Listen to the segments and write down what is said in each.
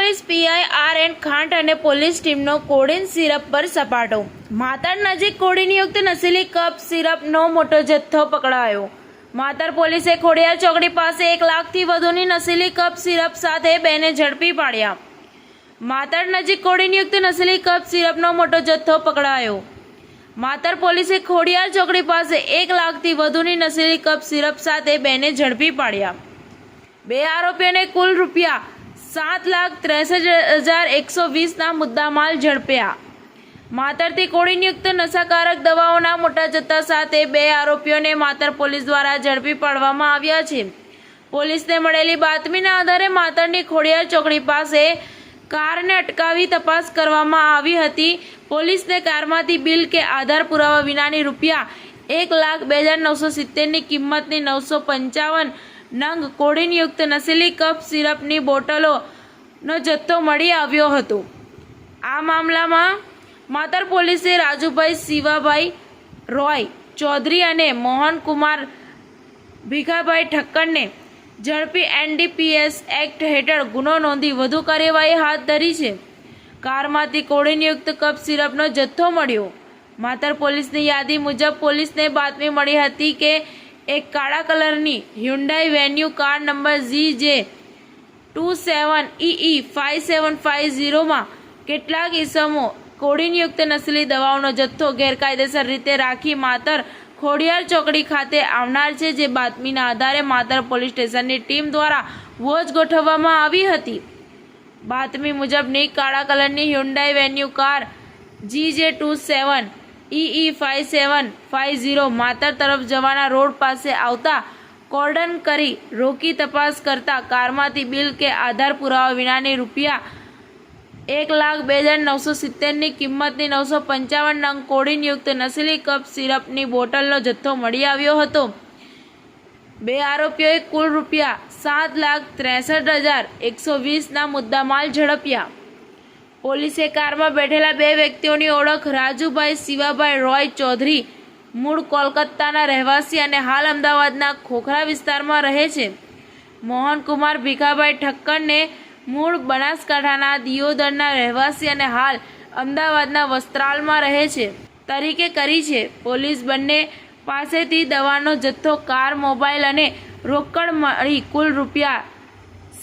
Police PI આર.એન. Khant અને police ટીમનો codeine syrup પર સપાટો। માતર નજીક કોડીનયુક્ત નશીલી કપ સિરપનો મોટો જથ્થો પકડાયો। માતર પોલીસે ખોડિયાર ચોકડી પાસે 1 લાખથી વધુની નશીલી કપ સિરપ સાથે બેને ઝડપી પાડ્યા। માતર નજીક કોડીનયુક્ત નશીલી કપ સિરપનો મોટો જથ્થો પકડાયો। માતર પોલીસે ખોડિયાર ચોકડી પાસે 1 લાખથી વધુની નશીલી કપ સિરપ સાથે બેને ઝડપી પાડ્યા। બે આરોપીઓને કુલ રૂપિયા 7,63,120 મુદ્દામાલ ઝડપ્યા। માતરથી કોડીનયુક્ત નશાકારક દવાઓના મોટા જથ્થા સાથે બે આરોપીઓને માતર પોલીસ દ્વારા ઝડપી પાડવામાં આવ્યા છે। પોલીસને મળેલી બાતમીના આધારે માતરની ખોડિયાર ચોકડી પાસે કારને અટકાવી તપાસ કરવામાં આવી હતી। પોલીસને કારમાંથી બિલ કે આધાર પુરાવા વિનાની રૂપિયા 1,02,970ની કિંમતની 955 નંગ કોડીનયુક્ત નશીલી કપ સિરપની બોટલોનો જથ્થો મળી આવ્યો હતો। આ મામલામાં માતર પોલીસે રાજુભાઈ શિવાભાઈ રોય ચૌધરી અને મોહનકુમાર ભીખાભાઈ ઠક્કરને ઝડપી એનડીપીએસ એક્ટ હેઠળ ગુનો નોંધી વધુ કાર્યવાહી હાથ ધરી છે। કારમાંથી કોડીનયુક્ત કપ સિરપનો જથ્થો મળ્યો। માતર પોલીસની યાદી મુજબ પોલીસને બાતમી મળી હતી કે એક કાળા કલરની હ્યુન્ડાઈ વેન્યુ કાર નંબર GJ27EE5750માં કેટલાક ઈસમો કોડીનયુક્ત નશીલી દવાઓનો જથ્થો ગેરકાયદેસર રીતે રાખી માતર ખોડિયાર ચોકડી ખાતે આવનાર છે। જે બાતમીના આધારે માતર પોલીસ સ્ટેશનની ટીમ દ્વારા વોચ ગોઠવવામાં આવી હતી। બાતમી મુજબની કાળા કલરની હ્યુન્ડાઈ વેન્યુ કાર GJ27EE5750 માતર તરફ જવાના રોડ પાસે આવતા કોર્ડન કરી રોકી તપાસ કરતા કારમાંથી બિલ કે આધાર પુરાવા વિનાની રૂપિયા 1,02,970ની કિંમતની 955 નંગ કોડીનયુક્ત નશીલી કપ સિરપની બોટલનો જથ્થો મળી આવ્યો હતો। બે આરોપીઓએ કુલ રૂપિયા 7,63,120ના મુદ્દામાલ ઝડપ્યા। પોલીસે કારમાં બેઠેલા બે વ્યક્તિઓની ઓળખ રાજુભાઈ શિવાભાઈ રોય ચૌધરી મૂળ કોલકાતાના રહેવાસી અને હાલ અમદાવાદના ખોખરા વિસ્તારમાં રહે છે, મોહનકુમાર ભીખાભાઈ ઠક્કરને મૂળ બનાસકાંઠાના દિયોદરના રહેવાસી અને હાલ અમદાવાદના વસ્ત્રાલમાં રહે છે તરીકે કરી છે। પોલીસ બંને પાસેથી દવાનો જથ્થો, કાર, મોબાઈલ અને રોકડ મળી કુલ રૂપિયા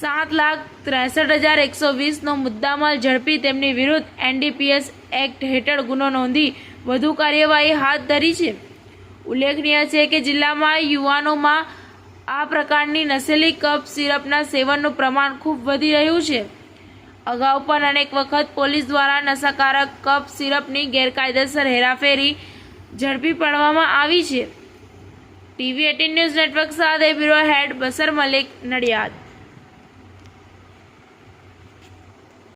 7,63,120નો મુદ્દામાલ ઝડપી તેમની વિરુદ્ધ એનડીપીએસ એક્ટ હેઠળ ગુનો નોંધી વધુ કાર્યવાહી હાથ ધરી છે। ઉલ્લેખનીય છે કે જિલ્લામાં યુવાનોમાં આ પ્રકારની નશીલી કપ સિરપના સેવનનું પ્રમાણ ખૂબ વધી રહ્યું છે। અગાઉ પણ અનેક વખત પોલીસ દ્વારા નશાકારક કપ સિરપની ગેરકાયદેસર હેરાફેરી ઝડપી પાડવામાં આવી છે। TV18 ન્યૂઝ નેટવર્ક સાથે બ્યુરો હેડ બસર મલિક, નડિયાદ।